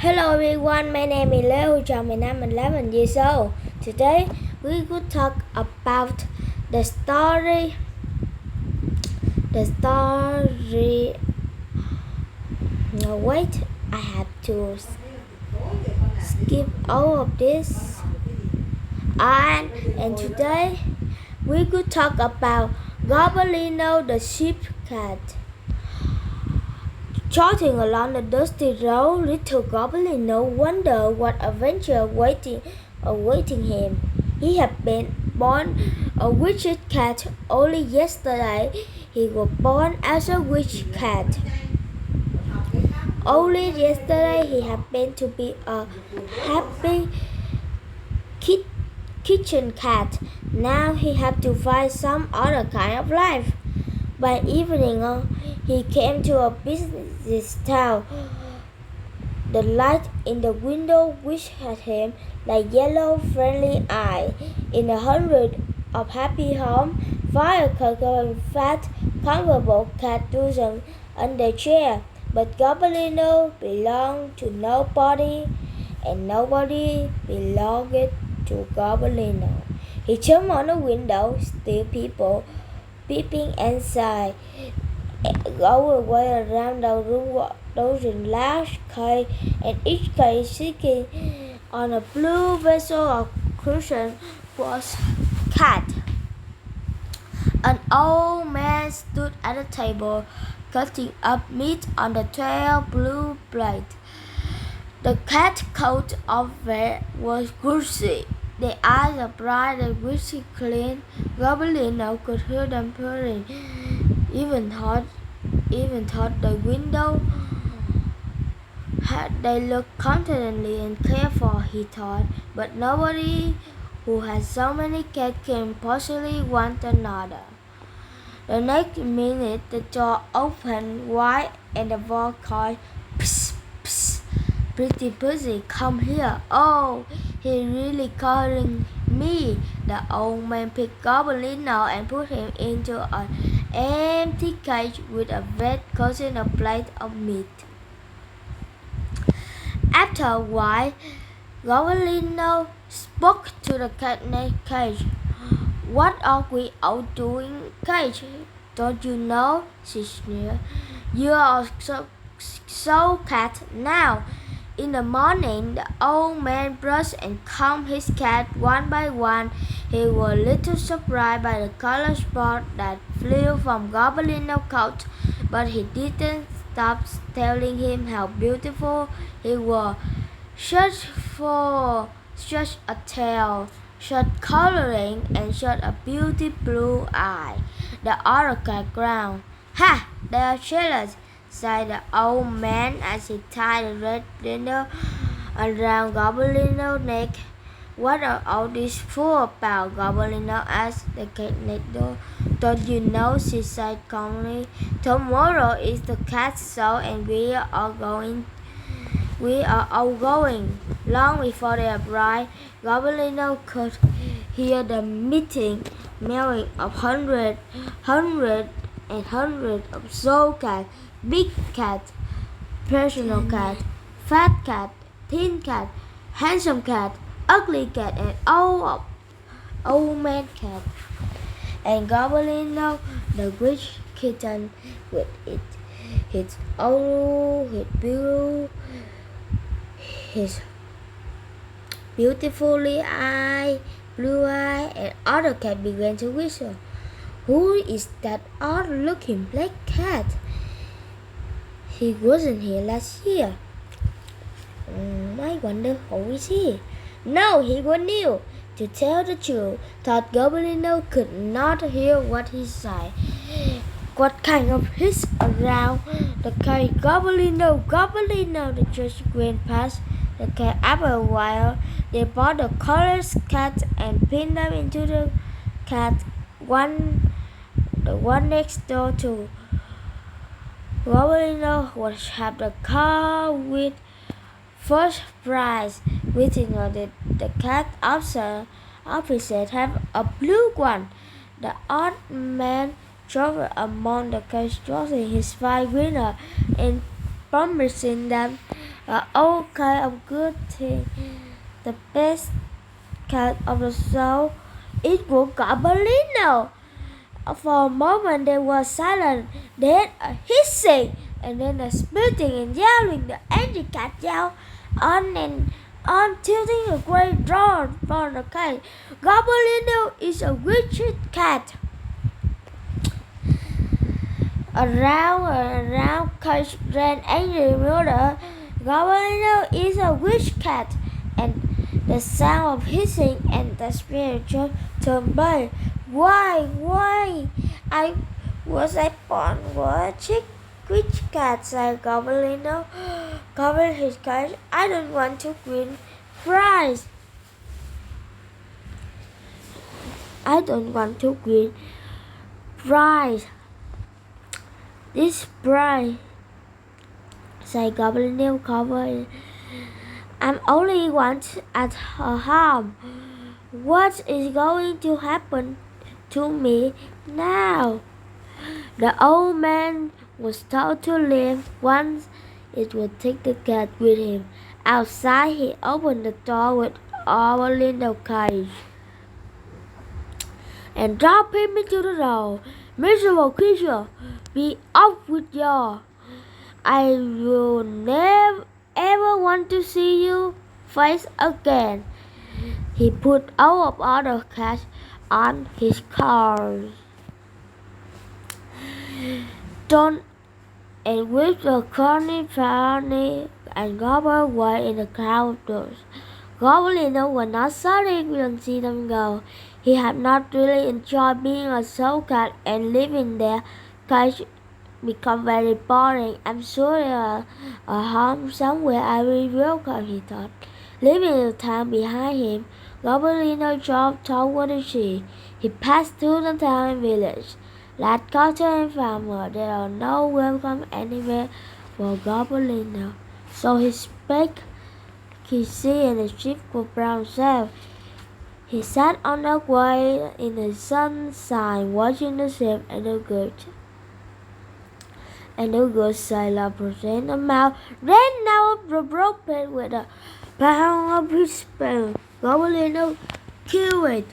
Hello everyone, my name is Leo Chong and I'm 11 years old. Today we will talk about the story. No, wait, I have to skip all of this. And today we will talk about Gobblino the sheep cat. Trotting along the dusty road, little Gobblino wondered what adventure awaiting him. He had been born a witch cat. Only yesterday he was born as a witch cat. Only yesterday he had been to be a happy kitchen cat. Now he had to find some other kind of life. By evening, he came to a business town. The light in the window wished at him like yellow, friendly eyes. In 100 of happy homes, fire-crackling, fat, comfortable cat dozen under chair. But Gobblino belonged to nobody, and nobody belonged to Gobblino. He jumped on the window, still people peeping inside, go away around the room, dozen large cage, and each cage sitting on a blue vessel of cushion was cat. An old man stood at the table, cutting up meat on the 12 blue plate. The cat coat of it was greasy. The eyes are bright and whisky clean. Gobblino could hear them purring. Even thought the window they looked confidently and careful, he thought, but nobody who had so many cats can possibly want another. The next minute the door opened wide and the voice called, "Psst, psst, pretty pussy, come here." "Oh, he really calling me." The old man picked Gobblino and put him into an empty cage with a red coating a plate of meat. After a while, Gobblino spoke to the cat next cage. "What are we all doing, cage? Don't you know?" she sneered. "You are so cat now." In the morning, the old man brushed and combed his cat one by one. He was a little surprised by the color spot that flew from Gobblino's coat, but he didn't stop telling him how beautiful he was. Such a tail, such coloring, and such a beauty blue eye. The other cat ground. "Ha! They are jealous," sighed the old man as he tied a red ribbon around Gobblino's neck. "What are all these fools about?" Gobblino asked the cat next door. "Don't you know?" she said calmly. "Tomorrow is the cat show and we are all going. Long before they arrived, Gobblino could hear the meeting mewing of hundreds of soul cats, big cat, personal cat, fat cat, thin cat, handsome cat, ugly cat, and old man cat. And Gobblino, the witch kitten, with its his beautifully blue eye, and other cat began to whistle. "Who is that odd-looking black cat? He wasn't here last year. I wonder who is he?" "No, he was new." To tell the truth, thought Gobblino could not hear what he said. What kind of hiss around the cage? "Gobblino, Gobblino!" The judge went past the cat. After a while, they brought the colorless cat and pinned them into the one next door to Gobblino was have the car with first prize. Waiting on the cat officer have a blue one. The old man traveled among the cage, choosing his five winners and promising them all kind of good things. The best cat of the show it was Goblino. For a moment they were silent, then a hissing, and then a spitting and yelling. The angry cat yelled on and on, tilting a great door from the cage. Goblino is a wicked cat. Around cage ran angry murder. Goblino is a witch cat, and the sound of hissing and the spiritual turned by. Why? I was a born watching witch cat, said Goblino, covered his cage. I don't want to win prize. I don't want to win prize. This prize, said Goblino, covered. I'm only once at her home. What is going to happen to me now? The old man was told to leave once it would take the cat with him. Outside, he opened the door with our little cage and dropped him into the door. Miserable creature, be off with you. I will never ever want to see you face again. He put all of other cats on his cars. Don't and with the corny funny and gobbled away in the crowders. Goblino was not sorry we don't see them go. He had not really enjoyed being a soul cat and living there cage become very boring. I'm sure there's a home somewhere I will welcome, he thought. Leaving the town behind him, Goblino drove toward the sea. He passed through the town and village. Like culture and farmer, there are no welcome anywhere for Goblino. So he spake his sea and the ship for brown sail. He sat on the quay in the sunshine, watching the ship and the good sailor present a mouth, ran out the broke pen with a pound of his spell. Goblino killed it.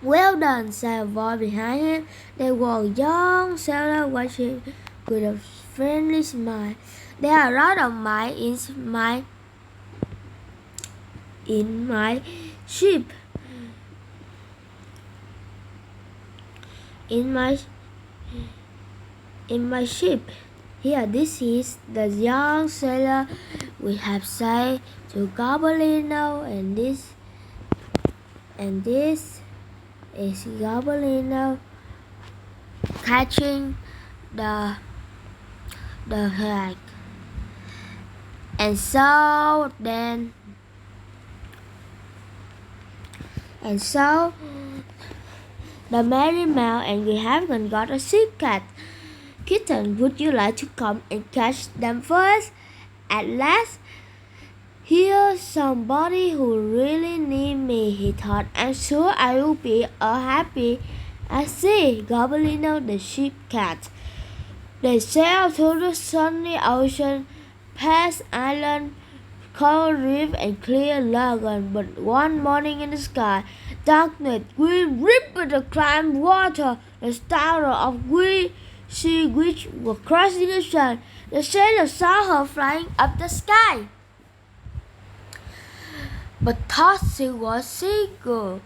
Well done, said a voice behind him. There was a young sailor watching with a friendly smile. There are a lot of mice in my ship. In my ship. Here, this is the young sailor we have said to Goblino, and this is Goblino catching the hag. And so the merry mouse and we haven't got a sick cat. Kitten, would you like to come and catch them first? At last, here's somebody who really needs me, he thought. I'm sure I will be happy at sea. Goblino the sheep cat. They sailed through the sunny ocean, past island, coral reef, and clear lagoon. But one morning in the sky, darkness, green ripped the calm water. The star of green sea which was crossing the sun. The sailor saw her flying up the sky, but thought she was seagull.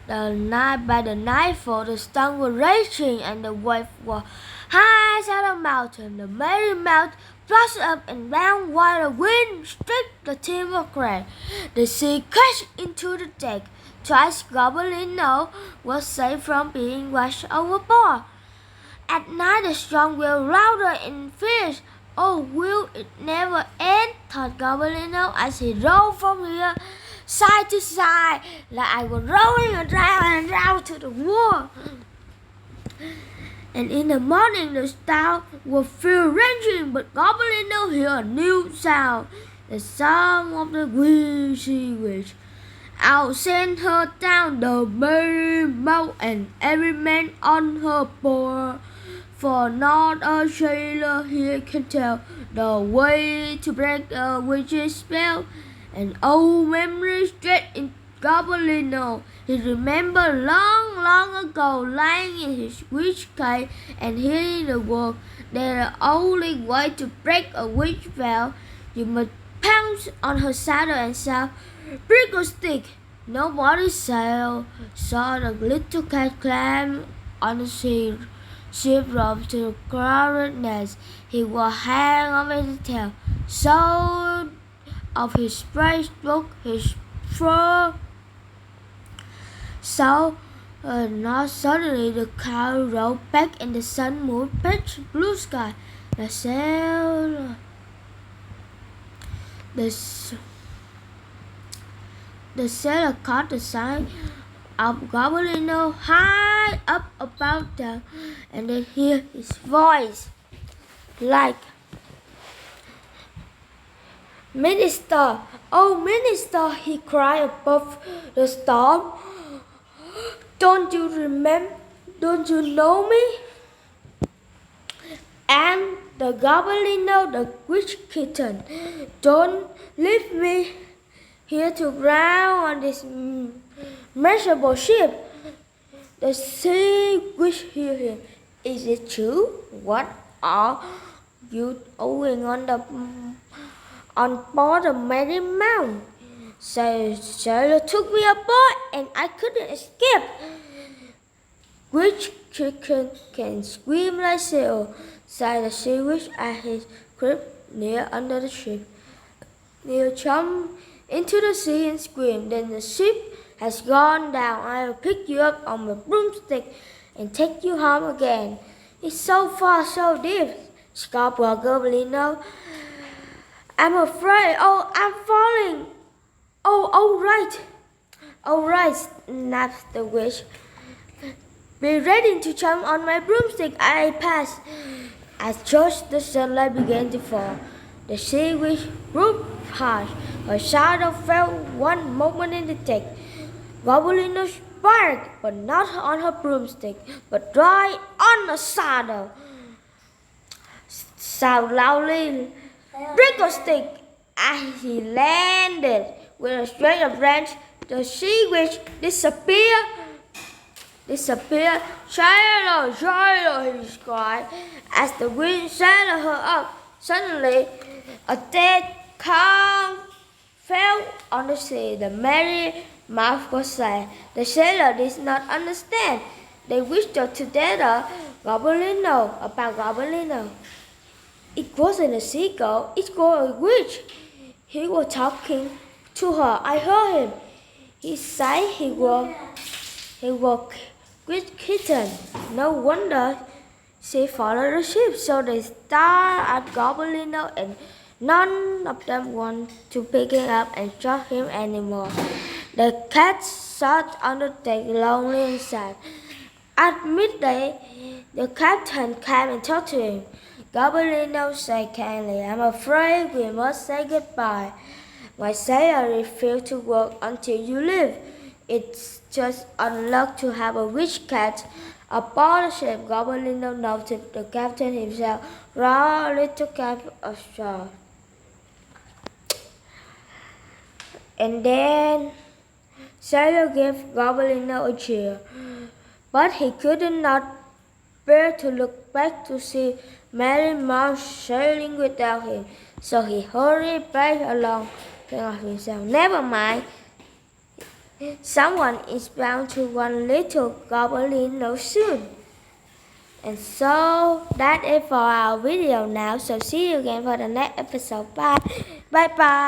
By the nightfall, the storm was raging and the waves were high on the mountain. The merry mouth flashed up and down while the wind struck the timber crane. The sea crashed into the deck. Twice Goblino was saved from being washed overboard. At night the storm will louder and fierce. Oh, will it never end? Thought Goblino as he rolled from here side to side, like I was rolling around to the wall. And in the morning the storm was still raging, but Goblino heard a new sound, the song of the green sea witch. I'll send her down the merry mouth and every man on her board. For not a sailor here can tell the way to break the witch's spell. An old memory straight in Goblino. He remembered long ago lying in his witch cave and hearing the word that the only way to break a witch spell, you must pounce on her saddle and shout, "Prickle stick!" Nobody saw the little cat climb on the sheep rope to the crowded nest. He was hang over his tail, so of his spray broke his fur. So now suddenly the cow rode back in the sun moon pitch blue sky. The sailor caught the sign of Goblino high up above them, and then hear his voice like, "Minister, oh minister," he cried above the storm. Don't you know me? And the Goblino, the witch kitten, don't leave me here to drown on this miserable ship. The sea witch hear him. Is it true? What are you doing on board the Merry Mount? Sailor took me aboard and I couldn't escape. Which chicken can scream like sailor? Sighed the sea witch at his crib near under the ship. Neil jumped into the sea and screamed, "Then the ship has gone down. I will pick you up on my broomstick and take you home again." "It's so far, so deep," scoffed Goblino. "I'm afraid. Oh, I'm falling." "Oh, all right," snapped the witch. "Be ready to jump on my broomstick." I passed. As just the sunlight began to fall, the sea witch whooped hard. Her shadow fell one moment in the deck. Goblino sparked, but not on her broomstick, but right on the saddle. Shout loudly, "Prickle stick!" As he landed with a string of branch, the sea witch disappeared. "Sailor, sailor!" he cried as the wind sailed her up. Suddenly, a dead calm fell on the sea. The merry mouth was sad. The sailor did not understand. They whispered together about Goblino. "It wasn't a seagull, it was a witch. He was talking to her. I heard him. He said he was witch kitten. No wonder she followed the ship." So they stared at Goblino, and none of them wanted to pick him up and shock him anymore. The cat sat on the deck, lonely and sad. At midday, the captain came and talked to him. Goblino said kindly, "I'm afraid we must say goodbye. My sailor refused to work until you leave. It's just unlucky to have a witch cat aboard the ship." Goblino noted the captain himself raw little cap of straw. And then Sailor gave Goblino a cheer, but he could not bear to look back to see Merry Mount sailing without him. So he hurried back along, thinking of himself, "Never mind. Someone is bound to want little Goblino soon." And so that is for our video now. So see you again for the next episode. Bye. Bye bye.